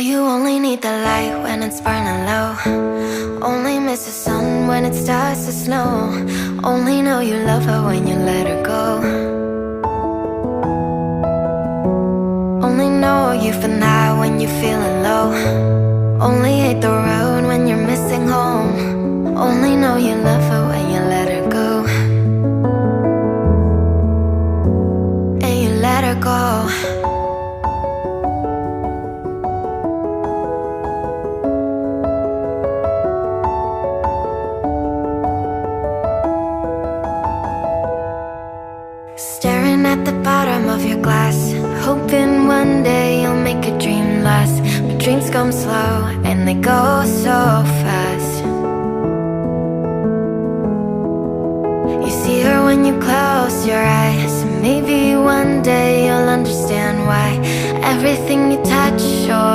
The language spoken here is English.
you only need the light when it's burning low. Only miss the sun when it starts to snow. Only know you love her when you let her go. Only know you for now when you're feeling low. Only hate the road when you're missing home. Only know you love her when you let her go. And you let her go. Staring at the bottom of your glass, hoping one day you'll make a dream last. But dreams come slow and they go so fast. You see her when you close your eyes. Maybe one day you'll understand why everything you touch surely